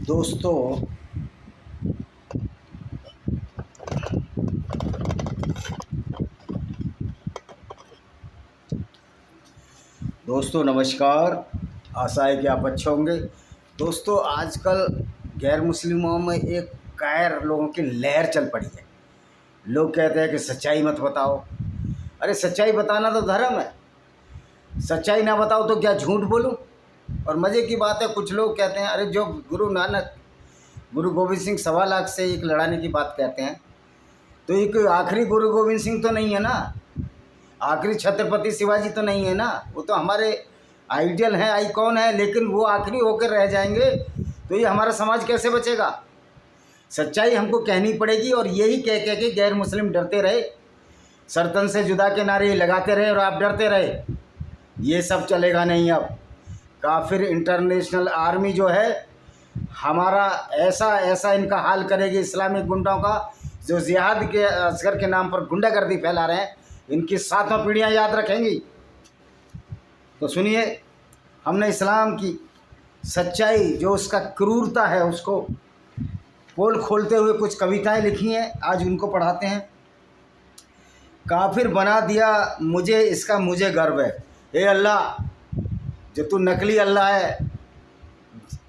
दोस्तों दोस्तों नमस्कार। आशा है कि आप अच्छे होंगे। दोस्तों आजकल गैर मुस्लिमों में एक गैर लोगों की लहर चल पड़ी है। लोग कहते हैं कि सच्चाई मत बताओ। अरे सच्चाई बताना तो धर्म है। सच्चाई ना बताओ तो क्या झूठ बोलूं। और मज़े की बात है, कुछ लोग कहते हैं अरे जो गुरु गोविंद सिंह 1.25 लाख से एक लड़ाने की बात कहते हैं, तो एक आखिरी गुरु गोविंद सिंह तो नहीं है ना, आखिरी छत्रपति शिवाजी तो नहीं है ना। वो तो हमारे आइडियल हैं, आइकॉन है, लेकिन वो आखिरी होकर रह जाएंगे तो ये हमारा समाज कैसे बचेगा। सच्चाई हमको कहनी पड़ेगी। और यही कह कह के गैर मुस्लिम डरते रहे, सरतन से जुदा के नारे लगाते रहे और आप डरते रहे। ये सब चलेगा नहीं। अब काफिर इंटरनेशनल आर्मी जो है हमारा ऐसा ऐसा इनका हाल करेगी, इस्लामिक गुंडों का जो जिहाद के असगर के नाम पर गुंडागर्दी फैला रहे हैं, इनकी 7वां पीढ़ियाँ याद रखेंगी। तो सुनिए, हमने इस्लाम की सच्चाई जो उसका क्रूरता है उसको पोल खोलते हुए कुछ कविताएं लिखी हैं, आज उनको पढ़ाते हैं। काफिर बना दिया मुझे, इसका मुझे गर्व है। हे अल्लाह, जो तू नकली अल्लाह है,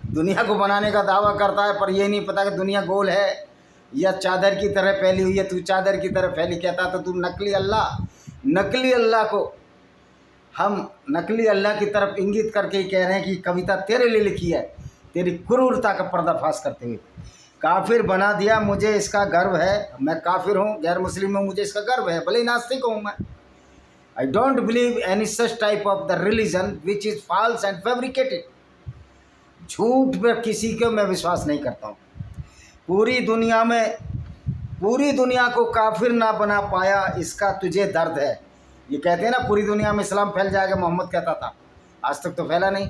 दुनिया को बनाने का दावा करता है पर ये नहीं पता कि दुनिया गोल है या चादर की तरह फैली हुई है। तू चादर की तरह फैली कहता तो तू नकली अल्लाह। नकली अल्लाह को हम नकली अल्लाह की तरफ इंगित करके ही कह रहे हैं कि कविता तेरे लिए लिखी है, तेरी क्रूरता का पर्दाफाश करते हुए। काफिर बना दिया मुझे, इसका गर्व है। मैं काफिर हूँ, गैर मुस्लिम हूँ, मुझे इसका गर्व है, भले ही नास्तिक हूँ मैं। I don't believe any such type of the religion which is false and fabricated. झूठ पर किसी को मैं विश्वास नहीं करता हूँ। पूरी दुनिया को काफिर ना बना पाया, इसका तुझे दर्द है। ये कहते हैं ना पूरी दुनिया में इस्लाम फैल जाएगा, मोहम्मद कहता था, आज तक तो फैला नहीं।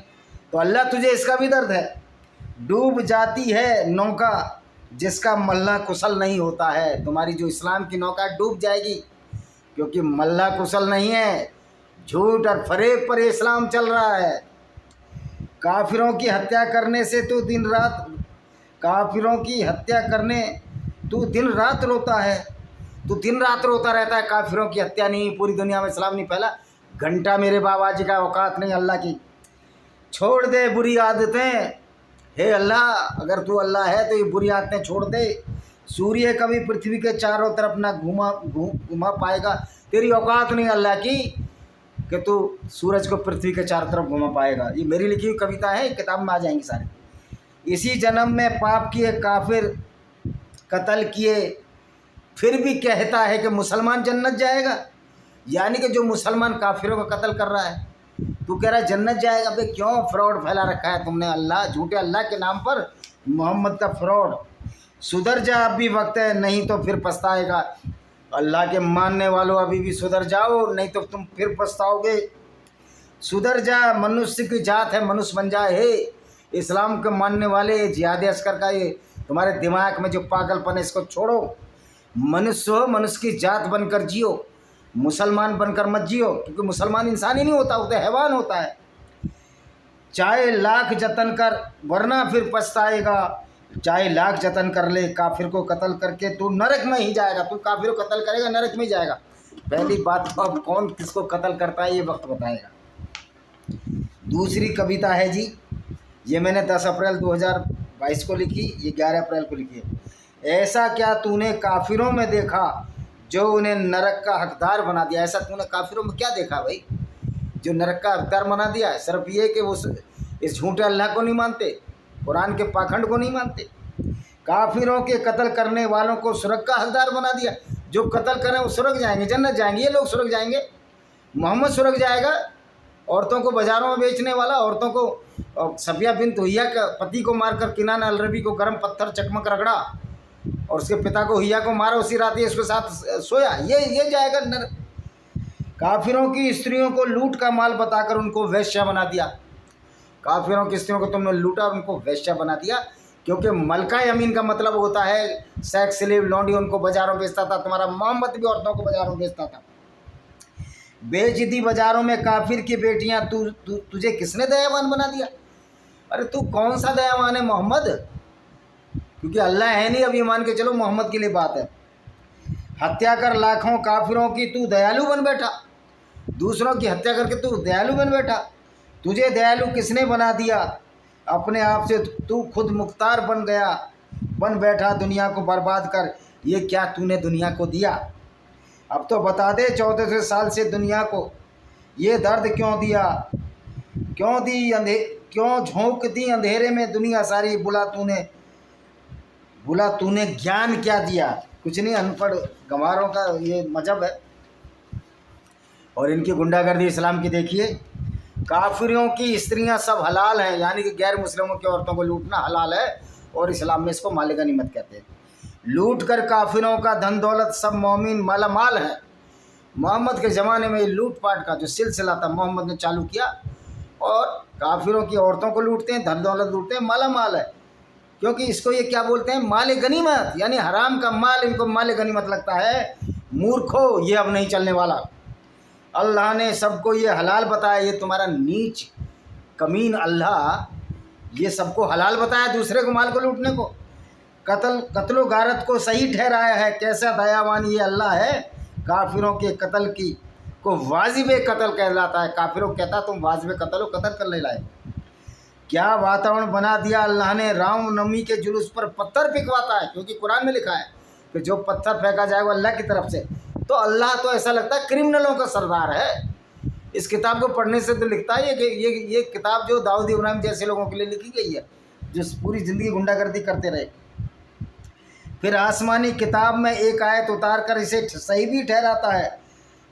तो अल्लाह तुझे इसका भी दर्द है। डूब जाती है नौका जिसका मल्ला कुशल नहीं होता है। तुम्हारी जो इस्लाम की नौका डूब जाएगी, क्योंकि मल्ला कुशल नहीं है। झूठ और फरेब पर इस्लाम चल रहा है। काफिरों की हत्या करने से तू दिन रात काफिरों की हत्या करने तू दिन रात रोता है। तू दिन रात रोता रहता है, काफिरों की हत्या नहीं, पूरी दुनिया में इस्लाम नहीं फैला। घंटा मेरे बाबा जी का औकात नहीं अल्लाह की। छोड़ दे बुरी आदतें, हे अल्लाह, अगर तू अल्लाह है तो ये बुरी आदतें छोड़ दे। सूर्य कभी पृथ्वी के चारों तरफ ना घुमा पाएगा। तेरी औकात नहीं अल्लाह की कि तू सूरज को पृथ्वी के चारों तरफ घुमा पाएगा। ये मेरी लिखी हुई कविता है, किताब में आ जाएंगी सारी। इसी जन्म में पाप किए काफिर कत्ल किए, फिर भी कहता है कि मुसलमान जन्नत जाएगा। यानी कि जो मुसलमान काफिरों का कत्ल कर रहा है, तू कह रहा है जन्नत जाएगा। भाई क्यों फ्रॉड फैला रखा है तुमने अल्लाह, झूठे अल्लाह के नाम पर मोहम्मद का फ्रॉड। सुधर जा, अब भी वक्त है, नहीं तो फिर पछताएगा। अल्लाह के मानने वालों अभी भी सुधर जाओ, नहीं तो तुम फिर पछताओगे। सुधर जा, मनुष्य की जात है, मनुष्य बन जाए। हे इस्लाम के मानने वाले, जिहाद अस्कर का ये तुम्हारे दिमाग में जो पागलपन है, इसको छोड़ो। मनुष्य हो, मनुष्य की जात बनकर जियो, मुसलमान बनकर मत जियो, क्योंकि मुसलमान इंसान ही नहीं होता, वो तो हैवान होता है। चाहे लाख जतन कर वरना फिर पछताएगा। चाहे लाख जतन कर ले, काफिर को कत्ल करके तू नरक में ही जाएगा। तू काफिर को कत्ल करेगा, नरक में ही जाएगा। पहली बात तो अब कौन किसको कत्ल करता है ये वक्त बताएगा। दूसरी कविता है जी, ये मैंने 10 अप्रैल 2022 को लिखी, ये 11 अप्रैल को लिखी है। ऐसा क्या तूने काफिरों में देखा जो उन्हें नरक का हकदार बना दिया। ऐसा तूने काफिरों में क्या देखा भाई जो नरक का हकदार बना दिया है। सिर्फ ये कि वो इस झूठे अल्लाह को नहीं मानते, कुरान के पाखंड को नहीं मानते। काफिरों के कत्ल करने वालों को स्वर्ग का हकदार बना दिया। जो कत्ल करें वो स्वर्ग जाएंगे, जन्नत जाएंगे। ये लोग स्वर्ग जाएंगे, मोहम्मद स्वर्ग जाएगा। औरतों को बाजारों में बेचने वाला, औरतों को सफिया बिन्त हुय्या का पति को मारकर किनान अल रबी को गर्म पत्थर चकमक रगड़ा और उसके पिता को हुय्या को मारा, उसी रात ये इसके साथ सोया, ये जाएगा नर। काफिरों की स्त्रियों को लूट का माल बताकर उनको वैश्या बना दिया। काफिरों की स्त्रियों को तुमने लूटा और उनको वैश्या बना दिया, क्योंकि मलका यमीन का मतलब होता है सेक्स स्लेव, लौंडी। उनको बाजारों बेचता था। तुम्हारा मोहम्मद भी औरतों को बाजारों बेचता था। बेच दी बाजारों में काफिर की बेटियां। तुझे किसने दयावान बना दिया। अरे तू कौन सा दयावान है मोहम्मद, क्योंकि अल्लाह है नहीं, अब ये मान के चलो मोहम्मद के लिए बात है। हत्या कर लाखों काफिरों की तू दयालु बन बैठा, दूसरों की हत्या करके तू दयालु बन बैठा। तुझे दयालु किसने बना दिया? अपने आप से तू खुद मुख्तार बन बैठा दुनिया को बर्बाद कर। ये क्या तूने दुनिया को दिया? अब तो बता दे 14 साल से दुनिया को ये दर्द क्यों दिया? क्यों झोंक दी अंधेरे में दुनिया सारी? बुला तूने ज्ञान क्या दिया? कुछ नहीं, अनपढ़ गंवारों का ये मजहब है। और इनकी गुंडागर्दी इस्लाम की देखिए। काफिरों की स्त्रियां सब हलाल हैं, यानी कि गैर मुस्लिमों की औरतों को लूटना हलाल है, और इस्लाम में इसको माले गनीमत कहते हैं। लूट कर काफिरों का धन दौलत सब मोमिन मालामाल है। मोहम्मद के ज़माने में लूट पाट का जो सिलसिला था मोहम्मद ने चालू किया, और काफिरों की औरतों को लूटते हैं, धन दौलत लूटते हैं, मालामाल है। क्योंकि इसको ये क्या बोलते हैं? माले गनीमत, यानी हराम का माल इनको माले गनीमत लगता है। मूर्खो, ये अब नहीं चलने वाला। अल्लाह ने सबको ये हलाल बताया। ये तुम्हारा नीच कमीन अल्लाह ये सबको हलाल बताया, दूसरे को माल को लूटने को। कत्लो गारत को सही ठहराया है। कैसा दयावान ये अल्लाह है। काफिरों के कत्ल की को वाजिब कत्ल कहलाता है। काफिरों को कहता तुम वाजिब कत्ल हो, कत्ल कर ले लाए। क्या वातावरण बना दिया अल्लाह ने। रामनवमी के जुलूस पर पत्थर फेंकवाता है, क्योंकि कुरान में लिखा है कि जो पत्थर फेंका जाएगा अल्लाह की तरफ से। तो अल्लाह तो ऐसा लगता है क्रिमिनलों का सरदार है। इस किताब को पढ़ने से तो लिखता है ये किताब जो दाऊद इब्राहिम जैसे लोगों के लिए लिखी गई है, जो पूरी ज़िंदगी गुंडागर्दी करते रहे। फिर आसमानी किताब में एक आयत उतार कर इसे सही भी ठहराता है।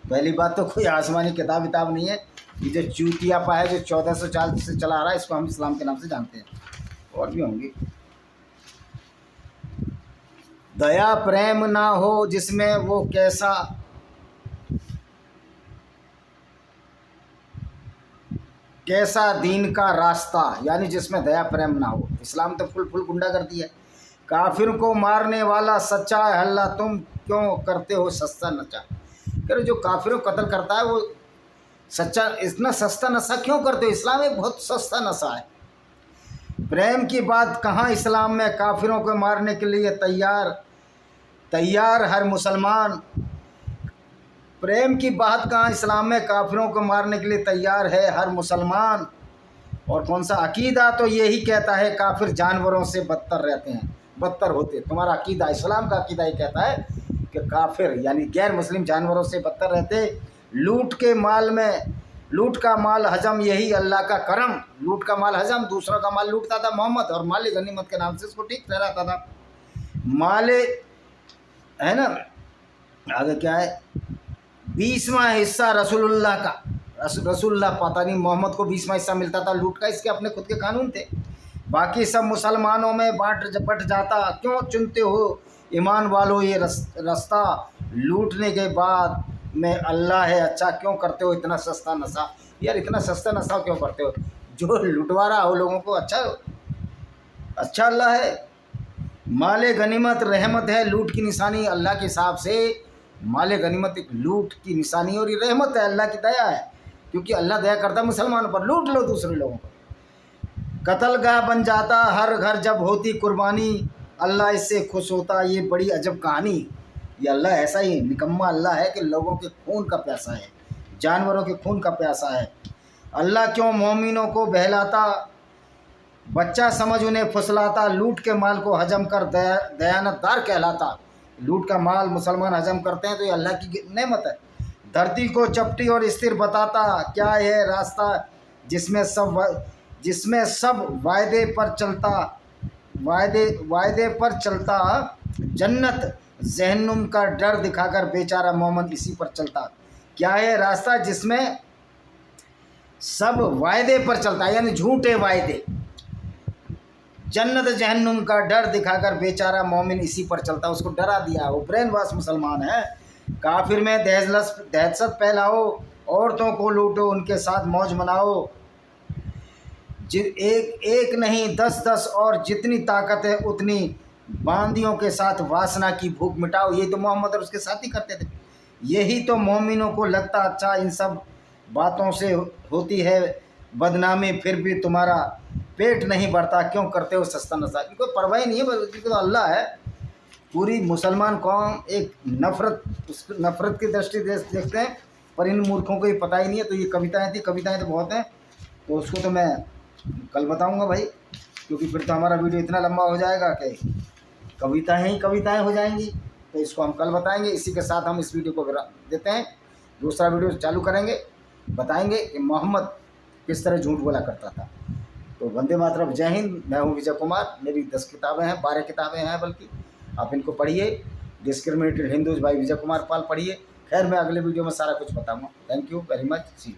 पहली बात तो कोई आसमानी किताब नहीं है। ये जो चूतियापा है जो 1400 से चला आ रहा है, इसको हम इस्लाम के नाम से जानते हैं, और भी होंगी। दया प्रेम ना हो जिसमें वो कैसा दीन का रास्ता, यानी जिसमें दया प्रेम ना हो। इस्लाम तो फुल गुंडागर्दी है। काफिर को मारने वाला सच्चा है अल्लाह, तुम क्यों करते हो सस्ता नशा। कह रहे जो काफिरों को कत्ल करता है वो सच्चा, इतना सस्ता नशा क्यों करते हो? इस्लाम एक बहुत सस्ता नशा है। प्रेम की बात कहाँ इस्लाम में? काफिरों को मारने के लिए तैयार हर मुसलमान। प्रेम की बात कहाँ इस्लाम में? काफिरों को मारने के लिए तैयार है हर मुसलमान। और कौन सा अकीदा? तो यही कहता है काफिर जानवरों से बदतर होते। तुम्हारा अकीदा, इस्लाम का अकीदा ये कहता है कि काफिर यानी गैर मुस्लिम जानवरों से बदतर रहते। लूट का माल हजम, यही अल्लाह का करम। लूट का माल हजम, दूसरों का माल लूटता था मोहम्मद, और माले गनीमत के नाम से इसको ठीक ठहराता था। माले है ना, आगे क्या है? 20वां हिस्सा रसूलुल्लाह का। रसूलुल्लाह पता नहीं मोहम्मद को 20वां हिस्सा मिलता था लूट का, इसके अपने खुद के कानून थे। बाकी सब मुसलमानों में बट जाता। क्यों चुनते हो ईमान वालों ये रास्ता? लूटने के बाद में अल्लाह है अच्छा, क्यों करते हो इतना सस्ता नशा? यार इतना सस्ता नशा क्यों करते हो? जो लुटवा रहा हो लोगों को अच्छा अल्लाह है। माले गनीमत रहमत है, लूट की निशानी अल्लाह के हिसाब से। माले गनीमत एक लूट की निशानी और ये रहमत है, अल्लाह की दया है, क्योंकि अल्लाह दया करता है मुसलमानों पर। लूट लो दूसरे लोगों को। कत्लगाह बन जाता हर घर जब होती कुर्बानी, अल्लाह इससे खुश होता। ये बड़ी अजब कहानी। ये अल्लाह ऐसा ही निकम्मा अल्लाह है कि लोगों के खून का प्यासा है, जानवरों के खून का प्यासा है। अल्लाह क्यों मोमिनों को बहलाता, बच्चा समझ उन्हें फुसलाता। लूट के माल को हजम कर दयानतदार कहलाता। लूट का माल मुसलमान हजम करते हैं तो ये अल्लाह की नेमत है। धरती को चपटी और स्थिर बताता, क्या है रास्ता जिसमें सब वायदे पर चलता। जन्नत जहन्नुम का डर दिखाकर बेचारा मोहम्मद इसी पर चलता। क्या है रास्ता जिसमें सब वायदे पर चलता, यानी झूठे वायदे। जन्नत जहन्नुम का डर दिखाकर बेचारा मोमिन इसी पर चलता। उसको डरा दिया, वो ब्रेन वॉश मुसलमान है। काफिर में दहशत फैलाओ, औरतों को लूटो, उनके साथ मौज मनाओ। एक नहीं 10 और जितनी ताकत है उतनी बांदियों के साथ वासना की भूख मिटाओ। ये तो मोहम्मद और उसके साथी करते थे। यही तो मोमिनों को लगता अच्छा। इन सब बातों से होती है बदनामी, फिर भी तुम्हारा पेट नहीं भरता क्यों करते हो सस्ता नशा। इनको परवाह ही नहीं है, बल्कि तो अल्लाह है। पूरी मुसलमान कौम एक नफरत की दृष्टि देखते हैं, पर इन मूर्खों को ये पता ही नहीं है। तो ये कविताएं थी, कविताएं तो बहुत हैं, तो उसको तो मैं कल बताऊंगा भाई, क्योंकि फिर तो हमारा वीडियो इतना लंबा हो जाएगा कि कविताएं ही कविताएं हो जाएंगी। तो इसको हम कल बताएंगे। इसी के साथ हम इस वीडियो को देते हैं, दूसरा वीडियो चालू करेंगे, बताएंगे कि मोहम्मद किस तरह झूठ बोला करता था। तो वंदे मातरम, जय हिंद। मैं हूँ विजय कुमार। मेरी 10 किताबें हैं, 12 किताबें हैं बल्कि। आप इनको पढ़िए। डिस्क्रिमिनेटेड हिंदूज बाय विजय कुमार पाल पढ़िए। खैर मैं अगले वीडियो में सारा कुछ बताऊंगा। Thank you very much. See you.